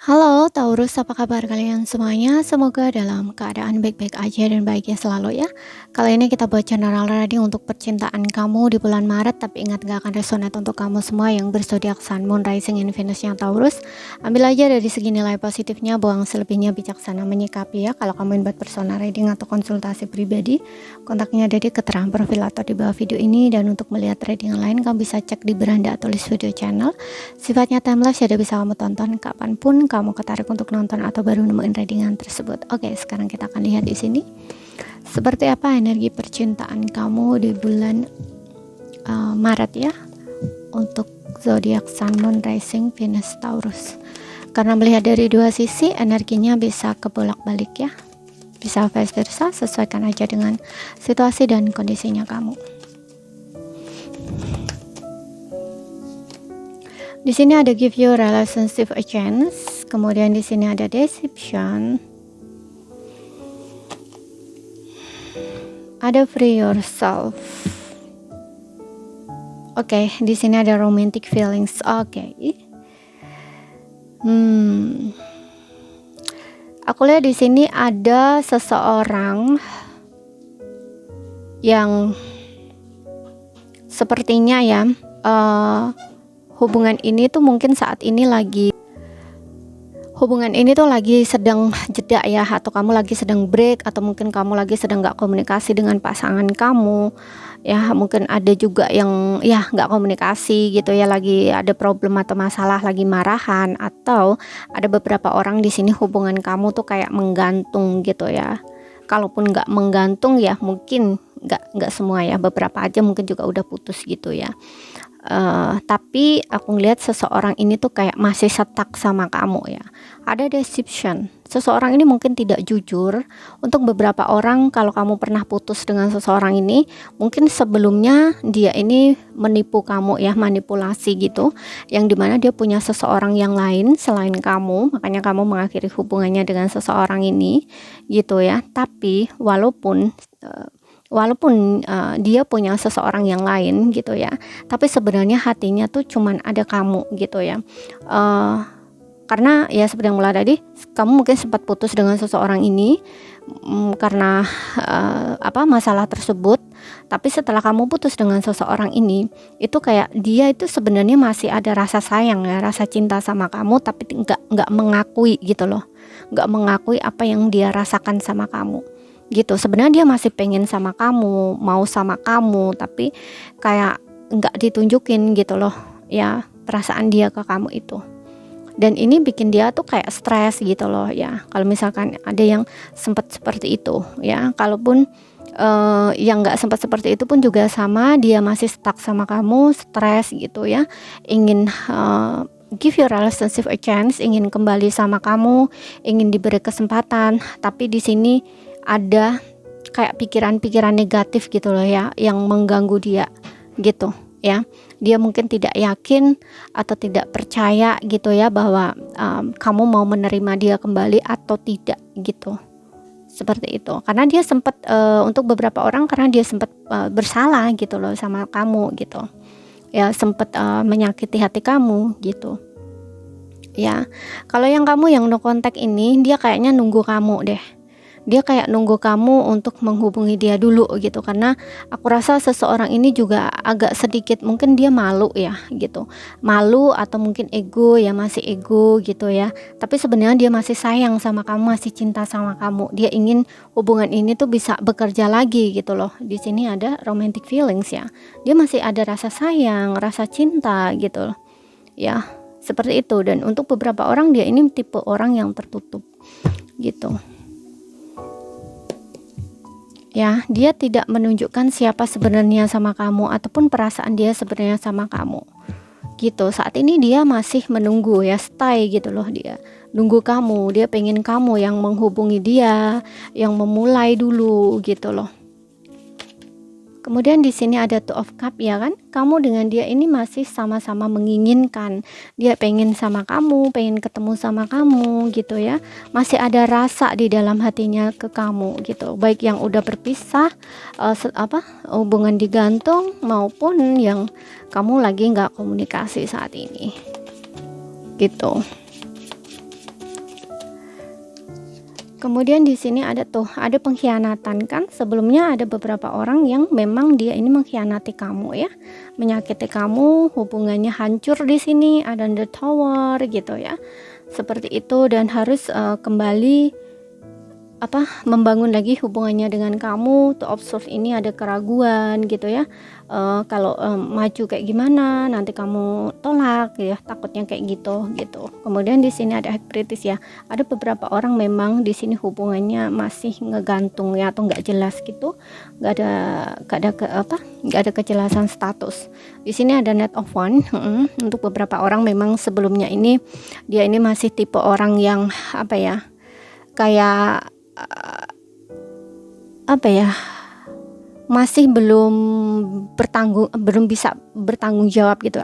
Halo Taurus, apa kabar kalian semuanya? Semoga dalam keadaan baik-baik aja dan bahagia selalu ya. Kali ini kita buat general reading untuk percintaan kamu di bulan Maret, tapi ingat gak akan resonate untuk kamu semua yang berzodiak Sun, Moon, Rising, and Venus yang Taurus. Ambil aja dari segi nilai positifnya, buang selebihnya bijaksana menyikapi ya. Kalau kamu buat personal reading atau konsultasi pribadi, kontaknya ada di keterangan profil atau di bawah video ini. Dan untuk melihat reading yang lain, kamu bisa cek di beranda atau list video channel. Sifatnya timeless, jadi bisa kamu tonton kapanpun kamu ketarik untuk nonton atau baru nemuin readingan tersebut. Oke, sekarang kita akan lihat di sini seperti apa energi percintaan kamu di bulan Maret ya, untuk zodiak Sun, Moon, Rising, Venus, Taurus. Karena melihat dari dua sisi, energinya bisa kebolak-balik ya, bisa vice versa, sesuaikan aja dengan situasi dan kondisinya kamu. Di sini ada give your relationship a chance, kemudian di sini ada deception, ada free yourself. Oke, di sini ada romantic feelings. Oke. Aku lihat di sini ada seseorang yang sepertinya ya, hubungan ini tuh mungkin saat ini lagi sedang jeda ya, atau kamu lagi sedang break, atau mungkin kamu lagi sedang nggak komunikasi dengan pasangan kamu ya. Mungkin ada juga yang ya nggak komunikasi gitu ya, lagi ada problem atau masalah, lagi marahan, atau ada beberapa orang di sini hubungan kamu tuh kayak menggantung gitu ya. Kalaupun nggak menggantung ya mungkin nggak semua ya, beberapa aja mungkin juga udah putus gitu ya. Tapi aku ngeliat seseorang ini tuh kayak masih stuck sama kamu ya. Ada deception, seseorang ini mungkin tidak jujur. Untuk beberapa orang, kalau kamu pernah putus dengan seseorang ini, mungkin sebelumnya dia ini menipu kamu ya, manipulasi gitu, yang dimana dia punya seseorang yang lain selain kamu, makanya kamu mengakhiri hubungannya dengan seseorang ini gitu ya. Tapi walaupun dia punya seseorang yang lain gitu ya, tapi sebenarnya hatinya tuh cuman ada kamu gitu ya. Karena ya seperti yang mulai tadi, kamu mungkin sempat putus dengan seseorang ini karena masalah tersebut. Tapi setelah kamu putus dengan seseorang ini, itu kayak dia itu sebenarnya masih ada rasa sayang ya, rasa cinta sama kamu, tapi nggak mengakui gitu loh, nggak mengakui apa yang dia rasakan sama kamu gitu. Sebenarnya dia masih pengen sama kamu, mau sama kamu, tapi kayak nggak ditunjukin gitu loh ya, perasaan dia ke kamu itu. Dan ini bikin dia tuh kayak stres gitu loh ya, kalau misalkan ada yang sempat seperti itu ya. Kalaupun yang nggak sempat seperti itu pun juga sama, dia masih stuck sama kamu, stres gitu ya, ingin give your relationship a chance, ingin kembali sama kamu, ingin diberi kesempatan. Tapi di sini ada kayak pikiran-pikiran negatif gitu loh ya, yang mengganggu dia gitu ya. Dia mungkin tidak yakin atau tidak percaya gitu ya, bahwa kamu mau menerima dia kembali atau tidak gitu, seperti itu. Karena dia sempat untuk beberapa orang, karena dia sempat bersalah gitu loh sama kamu gitu ya, sempat menyakiti hati kamu gitu ya. Kalau yang kamu yang no contact ini, dia kayaknya nunggu kamu deh. Dia kayak nunggu kamu untuk menghubungi dia dulu gitu, karena aku rasa seseorang ini juga agak sedikit mungkin dia malu ya gitu, malu atau mungkin ego ya, masih ego gitu ya. Tapi sebenarnya dia masih sayang sama kamu, masih cinta sama kamu. Dia ingin hubungan ini tuh bisa bekerja lagi gitu loh. Di sini ada romantic feelings ya, dia masih ada rasa sayang, rasa cinta gitu loh ya, seperti itu. Dan untuk beberapa orang, dia ini tipe orang yang tertutup gitu ya. Dia tidak menunjukkan siapa sebenarnya sama kamu, ataupun perasaan dia sebenarnya sama kamu gitu. Saat ini dia masih menunggu ya, stay gitu loh, dia nunggu kamu, dia pengen kamu yang menghubungi dia, yang memulai dulu gitu loh. Kemudian di sini ada Two of Cup ya kan, kamu dengan dia ini masih sama-sama menginginkan, dia pengen sama kamu, pengen ketemu sama kamu gitu ya, masih ada rasa di dalam hatinya ke kamu gitu, baik yang udah berpisah, hubungan digantung, maupun yang kamu lagi nggak komunikasi saat ini gitu. Kemudian di sini ada ada pengkhianatan kan. Sebelumnya ada beberapa orang yang memang dia ini mengkhianati kamu ya, menyakiti kamu, hubungannya hancur di sini. Ada the tower gitu ya, seperti itu, dan harus kembali membangun lagi hubungannya dengan kamu. To observe ini ada keraguan gitu ya. Kalau maju kayak gimana, nanti kamu tolak ya, takutnya kayak gitu. Kemudian di sini ada high priestess ya. Ada beberapa orang memang di sini hubungannya masih ngegantung ya, atau nggak jelas gitu, nggak ada kejelasan status. Di sini ada Knight of Wands. Untuk beberapa orang memang sebelumnya ini dia ini masih tipe orang yang kayak masih belum bisa bertanggung jawab gitu,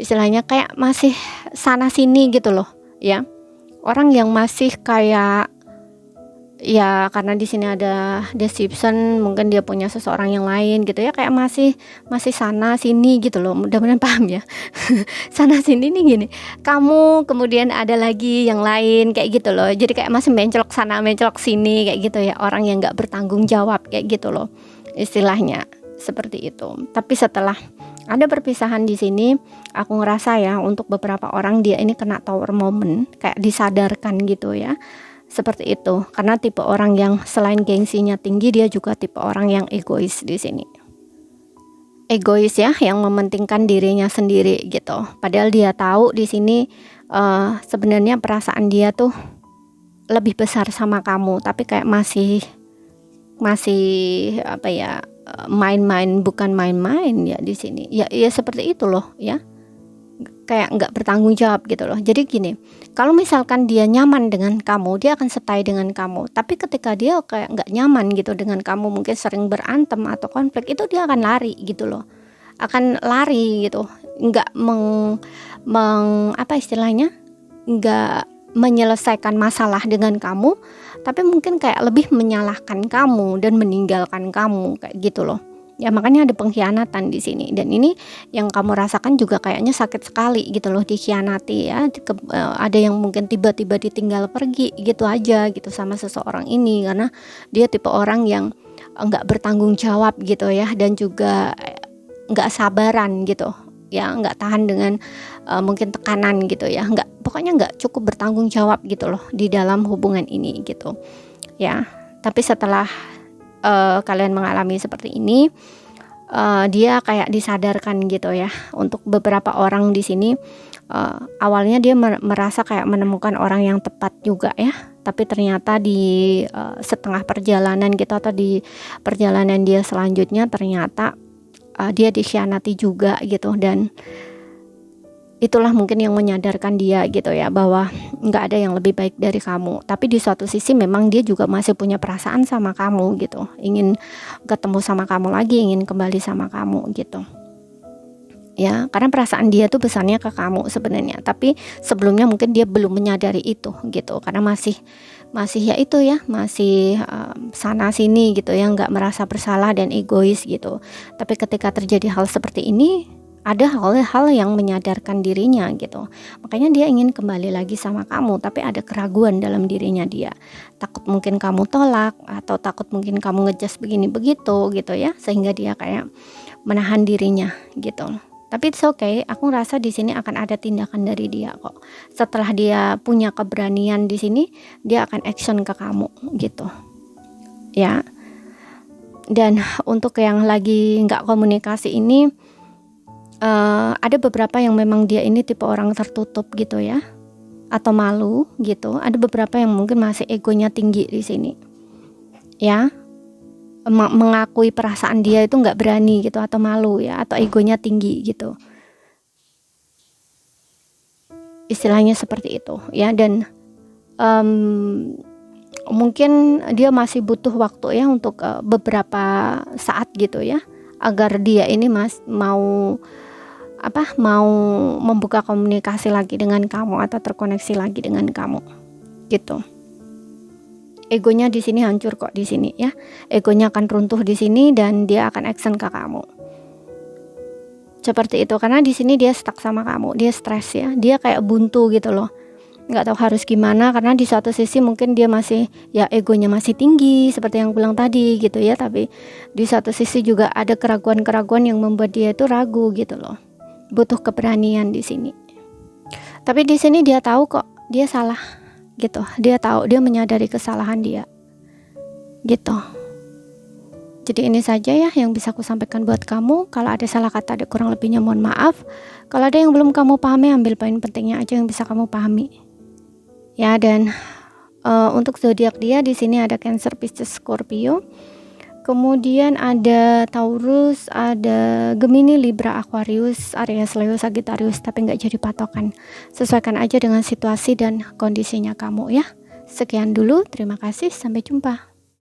istilahnya kayak masih sana sini gitu loh ya. Orang yang masih kayak ya, karena di sini ada deception, mungkin dia punya seseorang yang lain gitu ya, kayak masih sana sini gitu loh. Mudah-mudahan paham ya. Sana sini nih gini, kamu kemudian ada lagi yang lain kayak gitu loh. Jadi kayak masih mencolok sana mencolok sini kayak gitu ya, orang yang nggak bertanggung jawab kayak gitu loh, istilahnya seperti itu. Tapi setelah ada perpisahan di sini, aku ngerasa ya untuk beberapa orang dia ini kena tower moment, kayak disadarkan gitu ya. Seperti itu, karena tipe orang yang selain gengsinya tinggi, dia juga tipe orang yang egois di sini. Egois ya, yang mementingkan dirinya sendiri gitu. Padahal dia tahu di sini sebenarnya perasaan dia tuh lebih besar sama kamu, tapi kayak masih main-main, bukan main-main ya di sini. Ya seperti itu loh ya. Kayak nggak bertanggung jawab gitu loh. Jadi gini, kalau misalkan dia nyaman dengan kamu, dia akan stay dengan kamu. Tapi ketika dia kayak nggak nyaman gitu dengan kamu, mungkin sering berantem atau konflik, itu dia akan lari gitu loh. Akan lari gitu, nggak istilahnya, nggak menyelesaikan masalah dengan kamu, tapi mungkin kayak lebih menyalahkan kamu dan meninggalkan kamu kayak gitu loh. Ya makanya ada pengkhianatan di sini, dan ini yang kamu rasakan juga kayaknya sakit sekali gitu loh, dikhianati ya. Ada yang mungkin tiba-tiba ditinggal pergi gitu aja gitu sama seseorang ini, karena dia tipe orang yang nggak bertanggung jawab gitu ya, dan juga nggak sabaran gitu ya, nggak tahan dengan mungkin tekanan gitu ya, pokoknya nggak cukup bertanggung jawab gitu loh di dalam hubungan ini gitu ya. Tapi setelah kalian mengalami seperti ini, dia kayak disadarkan gitu ya. Untuk beberapa orang di sini awalnya dia merasa kayak menemukan orang yang tepat juga ya, tapi ternyata di setengah perjalanan gitu, atau di perjalanan dia selanjutnya, ternyata dia dikhianati juga gitu. Dan itulah mungkin yang menyadarkan dia gitu ya, bahwa nggak ada yang lebih baik dari kamu. Tapi di suatu sisi memang dia juga masih punya perasaan sama kamu gitu, ingin ketemu sama kamu lagi, ingin kembali sama kamu gitu ya, karena perasaan dia tuh besarnya ke kamu sebenarnya. Tapi sebelumnya mungkin dia belum menyadari itu gitu, karena masih ya itu ya, masih sana sini gitu ya, nggak merasa bersalah dan egois gitu. Tapi ketika terjadi hal seperti ini, ada hal-hal yang menyadarkan dirinya gitu. Makanya dia ingin kembali lagi sama kamu, tapi ada keraguan dalam dirinya dia. Takut mungkin kamu tolak, atau takut mungkin kamu ngejudge begini begitu gitu ya, sehingga dia kayak menahan dirinya gitu. Tapi it's okay, aku ngerasa di sini akan ada tindakan dari dia kok. Setelah dia punya keberanian di sini, dia akan action ke kamu gitu. Ya. Dan untuk yang lagi nggak komunikasi ini, ada beberapa yang memang dia ini tipe orang tertutup gitu ya, atau malu gitu. Ada beberapa yang mungkin masih egonya tinggi di sini ya, mengakui perasaan dia itu nggak berani gitu, atau malu ya, atau egonya tinggi gitu, istilahnya seperti itu ya. Dan mungkin dia masih butuh waktu ya, untuk beberapa saat gitu ya, agar dia ini mau membuka komunikasi lagi dengan kamu, atau terkoneksi lagi dengan kamu gitu. Egonya di sini hancur kok di sini ya, egonya akan runtuh di sini, dan dia akan action ke kamu seperti itu. Karena di sini dia stuck sama kamu, dia stres ya, dia kayak buntu gitu loh nggak tahu harus gimana, karena di satu sisi mungkin dia masih, ya egonya masih tinggi seperti yang bilang tadi gitu ya, tapi di satu sisi juga ada keraguan-keraguan yang membuat dia itu ragu gitu loh. Butuh keberanian di sini. Tapi di sini dia tahu kok dia salah gitu. Dia tahu, dia menyadari kesalahan dia gitu. Jadi ini saja ya yang bisa aku sampaikan buat kamu. Kalau ada salah kata, ada kurang lebihnya mohon maaf. Kalau ada yang belum kamu pahami, ambil poin pentingnya aja yang bisa kamu pahami. Ya, dan untuk zodiak dia di sini ada Cancer, Pisces, Scorpio. Kemudian ada Taurus, ada Gemini, Libra, Aquarius, Aries, Leo, Sagittarius, tapi nggak jadi patokan. Sesuaikan aja dengan situasi dan kondisinya kamu ya. Sekian dulu, terima kasih, sampai jumpa.